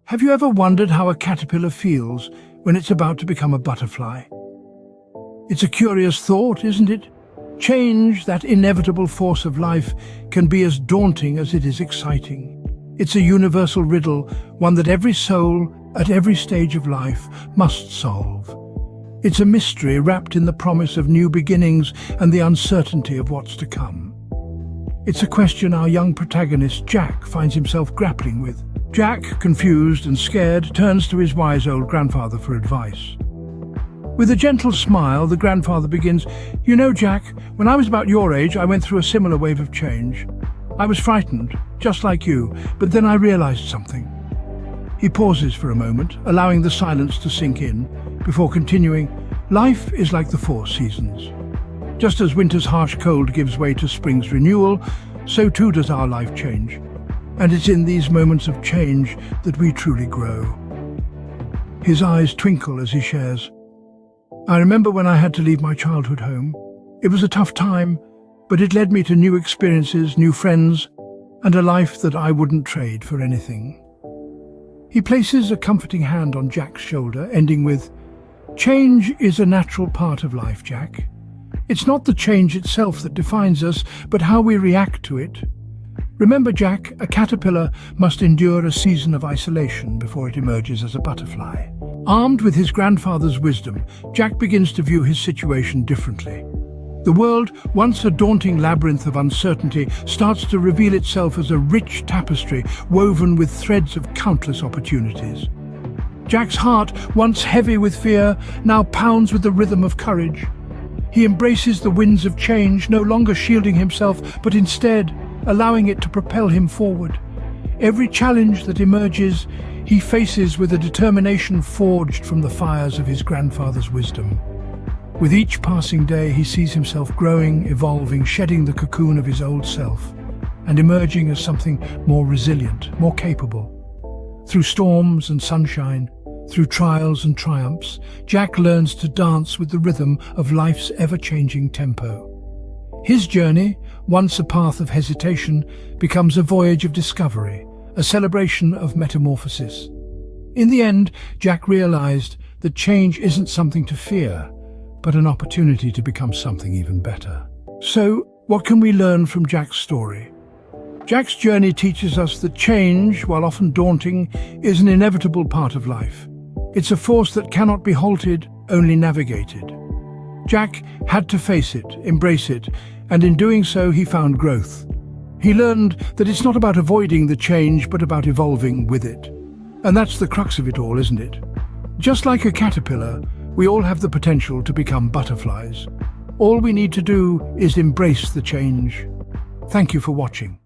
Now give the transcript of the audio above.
Have you ever wondered how a caterpillar feels when it's about to become a butterfly? It's a curious thought, isn't it? Change, that inevitable force of life, can be as daunting as it is exciting. It's a universal riddle, one that every soul, at every stage of life, must solve. It's a mystery wrapped in the promise of new beginnings and the uncertainty of what's to come. It's a question our young protagonist, Jack, finds himself grappling with. Jack, confused and scared, turns to his wise old grandfather for advice. With a gentle smile, the grandfather begins, "You know, Jack, when I was about your age, I went through a similar wave of change. I was frightened, just like you, but then I realized something." He pauses for a moment, allowing the silence to sink in, before continuing, "Life is like the four seasons. Just as winter's harsh cold gives way to spring's renewal, so too does our life change. And it's in these moments of change that we truly grow." His eyes twinkle as he shares, "I remember when I had to leave my childhood home. It was a tough time, but it led me to new experiences, new friends, and a life that I wouldn't trade for anything." He places a comforting hand on Jack's shoulder, ending with, "Change is a natural part of life, Jack. It's not the change itself that defines us, but how we react to it. Remember, Jack, a caterpillar must endure a season of isolation before it emerges as a butterfly." Armed with his grandfather's wisdom, Jack begins to view his situation differently. The world, once a daunting labyrinth of uncertainty, starts to reveal itself as a rich tapestry woven with threads of countless opportunities. Jack's heart, once heavy with fear, now pounds with the rhythm of courage. He embraces the winds of change, no longer shielding himself, but instead allowing it to propel him forward. Every challenge that emerges, he faces with a determination forged from the fires of his grandfather's wisdom. With each passing day, he sees himself growing, evolving, shedding the cocoon of his old self, and emerging as something more resilient, more capable. Through storms and sunshine, through trials and triumphs, Jack learns to dance with the rhythm of life's ever-changing tempo. His journey, once a path of hesitation, becomes a voyage of discovery, a celebration of metamorphosis. In the end, Jack realized that change isn't something to fear, but an opportunity to become something even better. So, what can we learn from Jack's story? Jack's journey teaches us that change, while often daunting, is an inevitable part of life. It's a force that cannot be halted, only navigated. Jack had to face it, embrace it, and in doing so he found growth. He learned that it's not about avoiding the change, but about evolving with it. And that's the crux of it all, isn't it? Just like a caterpillar, we all have the potential to become butterflies. All we need to do is embrace the change. Thank you for watching.